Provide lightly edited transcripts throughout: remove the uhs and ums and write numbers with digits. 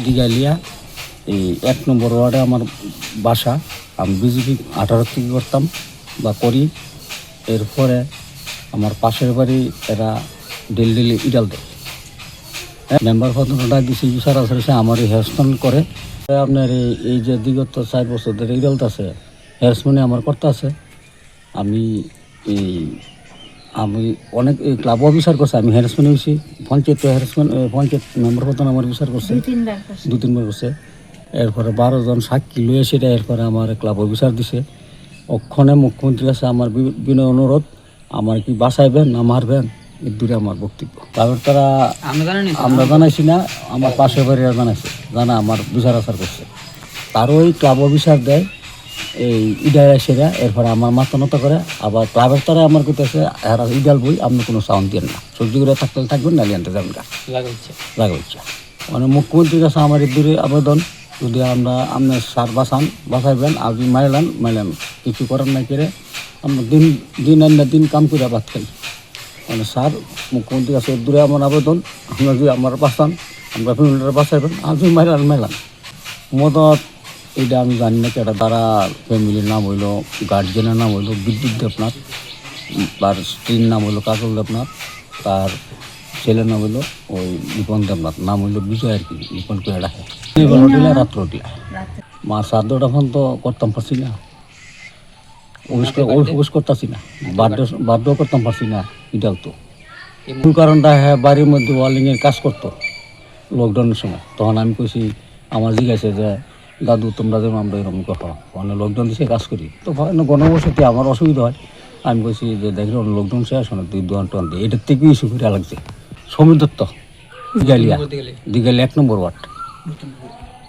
দিঘালিয়া এই 1 নম্বর ওয়ার্ডে আমার বাসা। আমি বিজেপি 18 থেকে করতাম বা করি। এরপরে আমার পাশের বাড়ি এরা ডেলি ইডাল দেয়। মেম্বার পদটা দিছি সরাসরি সে আমার হেয়ারস্টন করে। আপনার এই যে বিগত 4 বছর ধরে ইডালটা আছে হেয়ারসম্যানে আমার করতে আছে। আমি এই আমি অনেক ক্লাব অফিসার করছি, আমি হ্যারাসমেন্ট হয়েছি, পঞ্চায়েত হ্যারাসমেন্ট, পঞ্চায়েত মেম্বার প্রধান আমার বিচার করছে 2-3 বার করছে। এরপরে 12 জন সাক্ষী লয়ে সেটা এরপরে আমার ক্লাব অফিসার দিছে। ওখানে মুখ্যমন্ত্রীর কাছে আমার বিনয় অনুরোধ, আমার কি বাঁচাইবেন না মারবেন, এর দূরে আমার বক্তব্য। তারপর তারা আমরা জানাইছি না, আমার পাশের বাড়িরা জানাইছে, জানা আমার বিচার আচার করছে। তারও ওই ক্লাব অফিসার দেয় এই ইডাল সেরা। এরপরে আমার মাথা নত করে আবার ক্লাবের তারা আমার করতেছে এরা ইডাল বই আপনি কোনো সাউন্ড দেন না, সহ্য করে থাকতে থাকবেন না লিয়ানতে যাবেন গা লাগা ইচ্ছা। মানে মুখ্যমন্ত্রীর কাছে আমার দূরে আবেদন, যদি আপনার সার বাঁচাইবেন, আপনি মাইলান কিছু করার নাই করে আমরা দিন আনলে দিন কাম করে বাদ খাই। মানে স্যার মুখ্যমন্ত্রীর কাছে দূরে আমার আবেদন, আপনার যদি আমার বাঁচান, আমরা ফ্যামিলিটা বাঁচাইবেন, আপনি মাইলান মদত। এটা আমি জানি না কেটা, তারা ফ্যামিলির নাম হইল, গার্জেনের নাম হইল বিদ্যুৎ দেবনাথ, তার স্ত্রীর নাম হইল কাজল দেবনাথ, তার ছেলের নাম হইল ওই নিপন দেবনাথ, নাম হইল বিজয় আর কি, নিপন করে রাখে। হোটেলে রাত্র হোটেলে মা 7টা ফোন তো করতাম পারছি না, অফিস করতেছি না, বাধ্য করতাম পারছি না। এটাও তো মূল কারণটা হ্যাঁ, বাড়ির মধ্যে ওয়ার্লিংয়ের কাজ করতো লকডাউনের সময়। তখন আমি কইছি, আমার জিজ্ঞাসা যে দাদু তোমরা যেমন আমরা এরকম কথা, মানে লকডাউন দিছে কাজ করি তো গণবসতি আমার অসুবিধা হয়। আমি কইছি যে দেখলো লকডাউন শেষ হয় না, 2 দোকান টোন দিয়ে এটার থেকেই ইস্যু করে লাগছে। সমীর দত্ত, দিঘালিয়া 1 নম্বর ওয়ার্ড,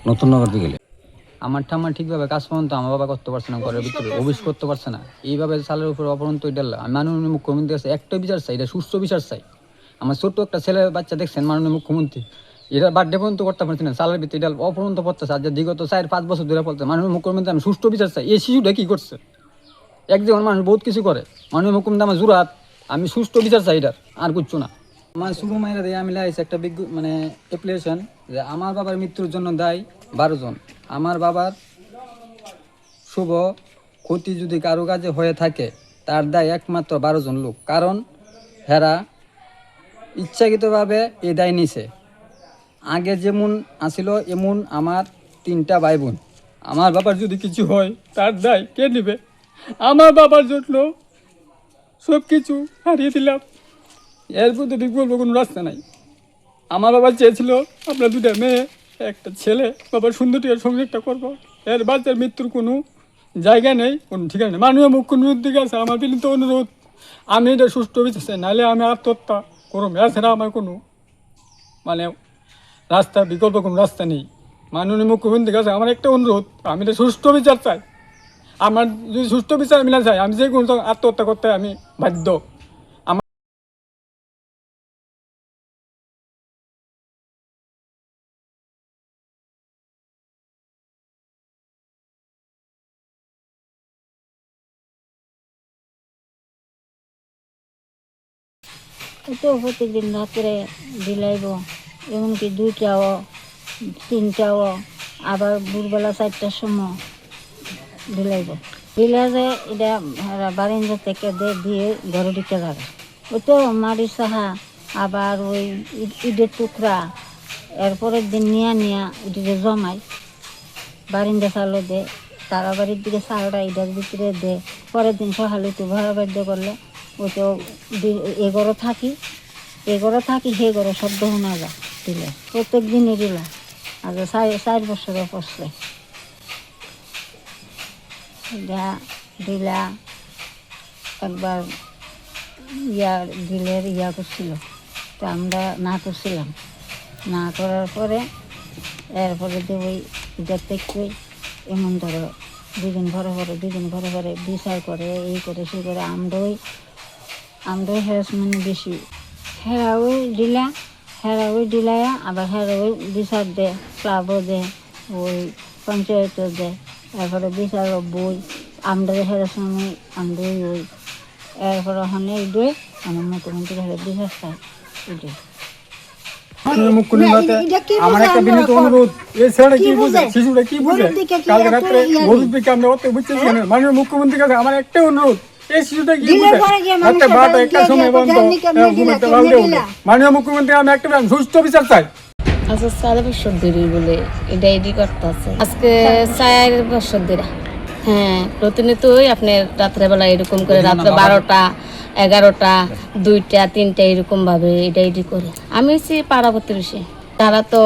নতুন নগর দিঘালিয়া। আমার ঠিকভাবে কাজ পর্যন্ত আমার বাবা করতে পারছে না, ঘরের ভিতরে অফিস করতে পারছে না। এইভাবে সালের উপর অপরন্ত আমি মাননীয় মুখ্যমন্ত্রী কাছে একটা বিচার চাই, এটা সুস্থ বিচার চাই। আমার ছোট্ট একটা ছেলে বাচ্চা দেখছেন, মাননীয় মুখ্যমন্ত্রী এটা বার্থডে পর্যন্ত করতে পারছি না, সালের ভিতরে এটা অপরন্ত পড়তেছে। আর যে বিগত 4-5 বছর ধরে পড়ছে, মাননীয় মুখ্যমন্ত্রী আমি সুস্থ বিচার চাই। এই শিশুটা কী করছে? একজন মানুষ বহুত কিছু করে, মাননীয় মুখ্যমন্ত্রী আমার জুরাত, আমি সুস্থ বিচার চাই এটার, আর কিচ্ছু না। আমার শুরু মাইরা দিয়ে আমি লাইছি একটা মানে অ্যাপ্লিকেশন যে আমার বাবার মৃত্যুর জন্য দায়ী 12 জন। আমার বাবার শুভ ক্ষতি যদি কারো কাজে হয়ে থাকে তার দায় একমাত্র 12 জন লোক, কারণ হেরা ইচ্ছাকৃতভাবে এই দায় নিছে। আগে যেমন আসিল এমন আমার 3টা ভাই বোন। আমার বাবার যদি কিছু হয় তার দায় কে নেবে? আমার বাবার জন্য সব কিছু হারিয়ে দিলাম, এর প্রতি বিকল্প কোনো রাস্তা নাই। আমার বাবা চেয়েছিল আমরা 2টা মেয়ে একটা ছেলে, বাবার সুন্দরীর সংসারটা করবো। এর বাচ্চার মৃত্যুর কোনো জায়গা নেই, কোনো ঠিকানা নেই। মাননীয় মুখ্যমন্ত্রীর কাছে আমার বিনীত অনুরোধ, আমি এটা সুষ্ঠু বিচার চাই, নাহলে আমি আত্মহত্যা করব। এছাড়া আমার কোনো মানে রাস্তা, বিকল্প কোনো রাস্তা নেই। মাননীয় মুখ্যমন্ত্রীর কাছে আমার একটা অনুরোধ, আমি এটা সুষ্ঠু বিচার চাই। আমার যদি সুষ্ঠু বিচার মিলা চাই, আমি যে কোনো আত্মহত্যা করতে আমি বাধ্য। তো প্রত্যেকদিন রাত্রে দিলাইব, এমনকি 2টাও 3টাও, আবার ভোরবেলা 4টার সময় দিলাইব। দিলে যে এটা বারিন্দা থেকে দিয়ে ঘরে ঢুকে যাবে। ওই তো মাটির সাহা, আবার ওই ইটের টুকরা, এরপরের দিন নিয়া ওইটিকে জমাই বারিন্দা চালও দে, তারা বাড়ির দিকে চালটা ইটার ভিতরে দে। পরের দিন সকালে একটু ভরা বাধ্য করলে ওই তো এ ঘরে থাকি সেই ঘরে শব্দ শোনা যায় দিলে, প্রত্যেক দিনই দিলা। আজ 4 বছরে পড়ছে দিলা। একবার ইয়া করছিল, তো আমরা না করছিলাম, না করার পরে এরপরে যে ওই ইটার থেকে এমন ধরো 2 দিন ঘরে বিচার করে, এই করে সে করে। আমরাই হ্যারাসমেন্ট বেশি। হেরাওই দিলা আবার হেরাওই বিচার দে, ক্লাবও দে, ওই পঞ্চায়েতও দে, এরপরে বিচার বই আমরা হ্যারাসমেন্ট আমরাই ওই। এরপরে ওখানে এইটাই আমার মুখ্যমন্ত্রীর হাতে বিচার চাই। মুখ্যমন্ত্রী আমার একটা বিনীত অনুরোধ, এই ছেলেটা কি কি বুঝে, বুঝে? শিশুটা কি বুঝে? গরুর দিকে কি কালকে এত রাত্রে ইয়া নেই? গরুর দিকে আমরা অত বুঝতেছি না। মাননীয় মুখ্যমন্ত্রীর কাছে আমার একটাই অনুরোধ, এই শিশুটা কি দিলের বুঝে? পরে গিয়ে একটা মানুষের বাদ বাড়ি একটা দিয়ে সময় দিয়ে বন্ধ, কেমনে কেমনে দিলা, ঘুমাতে কেমনে লালটে উঠে। দিলা? মাননীয় মুখ্যমন্ত্রী আমি একটা সুষ্ঠু বিচার চাই। আচ্ছা 4 বছর ধরে বলে এটা এডি করতেছে আজকে 4 বছর ধরে। হ্যাঁ, প্রতিনিয়তই আপনার রাত্রেবেলা এরকম করে রাত্রে 12টা 11টা 2টা 3টা এরকম ভাবে এটা এডি করে। আমি হচ্ছি পাড়া প্রতিবেশী, তারা তো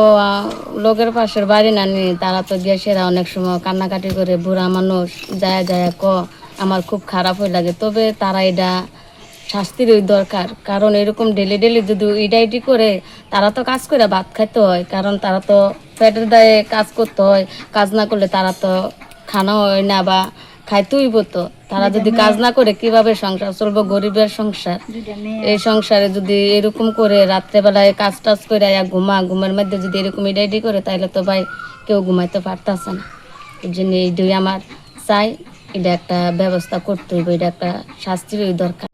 লোকের পাশের বাড়ি নানি, তারা তো গ্যাসেরা অনেক সময় কান্নাকাটি করে, বুড়া মানুষ যায় যায় আমার খুব খারাপ হয়ে লাগে। তবে তারা এটা শাস্তির ওই দরকার, কারণ এরকম ডেলি ডেলি যদি ইডাইটি করে, তারা তো কাজ করে ভাত খাইতে হয়, কারণ তারা তো পেটের দায়ে কাজ করতে হয়, কাজ না করলে তারা তো খানা হয় না বা খাইতে হইব। তো তারা যদি কাজ না করে কিভাবে সংসার চলবো? গরিবের সংসার, এই সংসারে যদি এরকম করে রাত্রেবেলায় কাজ টাজ করে ঘুমের মধ্যে যদি এরকম ইডাইটি করে, তাহলে তো ভাই কেউ ঘুমাইতে পারতেছে না। এই জন্য এই দুই আমার চাই, এটা একটা ব্যবস্থা করতে হইব, এটা একটা শাস্তির দরকার।